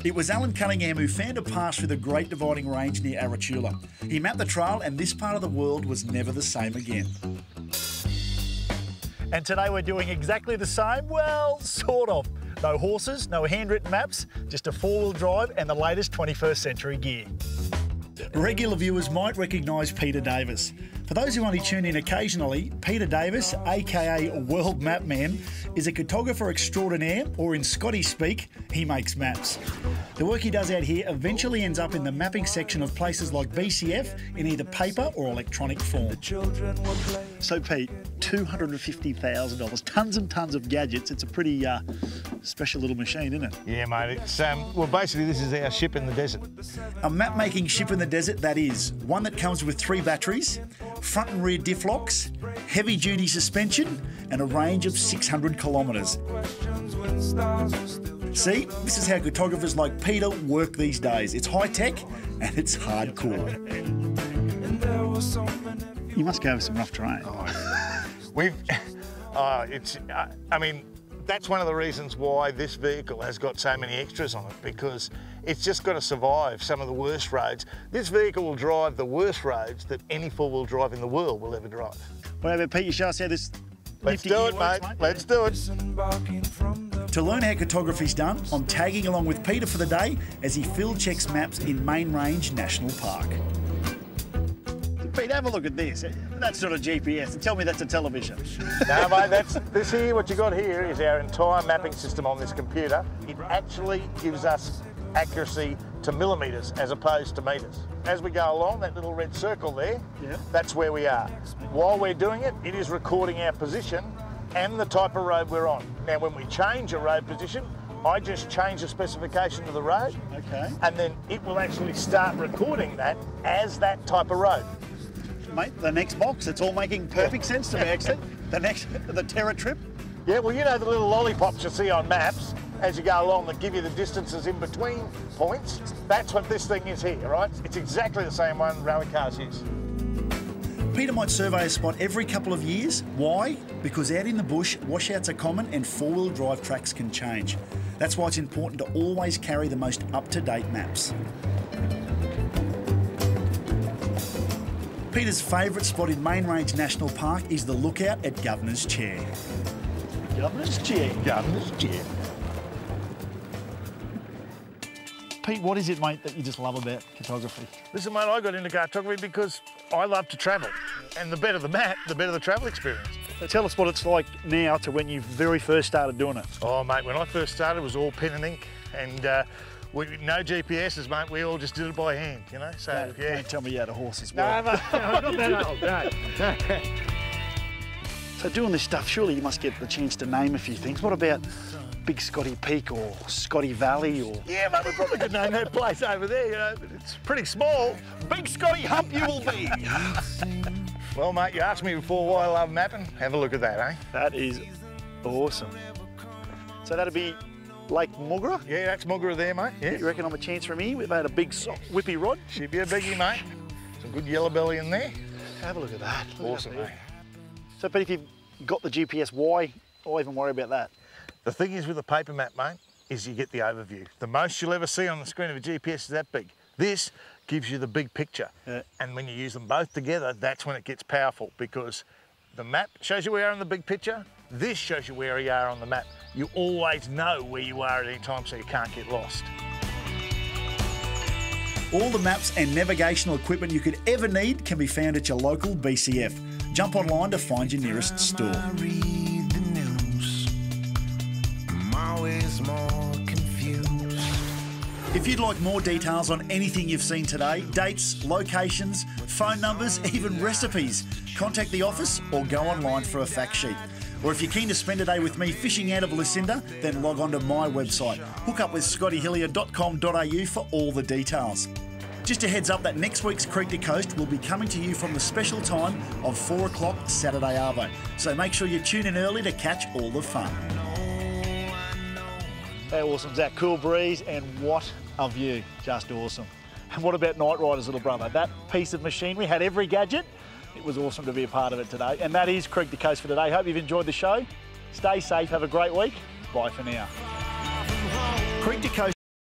It was Alan Cunningham who found a pass through the Great Dividing Range near Arachula. He mapped the trail and this part of the world was never the same again. And today we're doing exactly the same, well, sort of. No horses, no handwritten maps, just a four-wheel drive and the latest 21st century gear. Regular viewers might recognise Peter Davis. For those who only tune in occasionally, Peter Davis, aka World Map Man, is a cartographer extraordinaire, or in Scotty speak, he makes maps. The work he does out here eventually ends up in the mapping section of places like BCF in either paper or electronic form. So Pete, $250,000, tons and tons of gadgets. It's a pretty special little machine, isn't it? Yeah, mate. It's well, basically this is our ship in the desert. A map-making ship in the desert, that is. One that comes with 3 batteries, front and rear diff locks, heavy-duty suspension, and a range of 600 kilometres. See, this is how cartographers like Peter work these days. It's high-tech and it's hardcore. You must go over some rough terrain. I mean, that's one of the reasons why this vehicle has got so many extras on it, because it's just got to survive some of the worst roads. This vehicle will drive the worst roads that any four-wheel drive in the world will ever drive. Whatever, Pete, you show us how this... Let's do it, mate. Let's do it. To learn how cartography's done, I'm tagging along with Peter for the day as he field checks maps in Main Range National Park. Pete, have a look at this. That's not a GPS. Tell me that's a television. No, mate, this here, what you got here is our entire mapping system on this computer. It actually gives us accuracy to millimetres as opposed to metres. As we go along, that little red circle there, that's where we are. While we're doing it, it is recording our position and the type of road we're on. Now, when we change a road position, I just change the specification of the road, and then it will actually start recording that as that type of road. Mate, the next box, it's all making perfect sense to me, actually. The Terra trip. Yeah, well, you know the little lollipops you see on maps as you go along that give you the distances in between points? That's what this thing is here, right? It's exactly the same one rally cars use. Peter might survey a spot every couple of years. Why? Because out in the bush, washouts are common and four-wheel drive tracks can change. That's why it's important to always carry the most up-to-date maps. Peter's favourite spot in Main Range National Park is the lookout at Governor's Chair. Governor's Chair. Governor's Chair. Pete, what is it, mate, that you just love about cartography? Listen, mate, I got into cartography because I love to travel. And the better the map, the better the travel experience. So tell us what it's like now to when you very first started doing it. Oh, mate, when I first started, it was all pen and ink. And no GPSs, mate. We all just did it by hand, you know? So, yeah. Don't tell me you had a horse as well. No, I'm not that old, no. So doing this stuff, surely you must get the chance to name a few things. What about Big Scotty Peak or Scotty Valley or... Yeah, mate, we probably could name that place over there, you know, but it's pretty small. Big Scotty Hump you will be. Well, mate, you asked me before why I love mapping. Have a look at that, eh? That is awesome. So that'd be Lake Mugra? Yeah, that's Mugra there, mate. Yeah. You reckon I'm a chance from here? We've had a big whippy rod. Should be a biggie, mate. Some good yellow belly in there. Have a look at that. Awesome, mate. So, Pete, if you've got the GPS, why even worry about that? The thing is with a paper map, mate, is you get the overview. The most you'll ever see on the screen of a GPS is that big. This gives you the big picture. Yeah. And when you use them both together, that's when it gets powerful, because the map shows you where you are in the big picture. This shows you where you are on the map. You always know where you are at any time, so you can't get lost. All the maps and navigational equipment you could ever need can be found at your local BCF. Jump online to find your nearest store. If you'd like more details on anything you've seen today, dates, locations, phone numbers, even recipes, contact the office or go online for a fact sheet. Or if you're keen to spend a day with me fishing out of Lucinda, then log on to my website, hookupwithscottyhillier.com.au for all the details. Just a heads up that next week's Creek to Coast will be coming to you from the special time of 4 o'clock Saturday arvo. So make sure you tune in early to catch all the fun. How awesome is that? Cool breeze and what a view. Just awesome. And what about Night Rider's little brother? That piece of machinery had every gadget. It was awesome to be a part of it today. And that is Creek to Coast for today. Hope you've enjoyed the show. Stay safe, have a great week. Bye for now. Creek to Coast.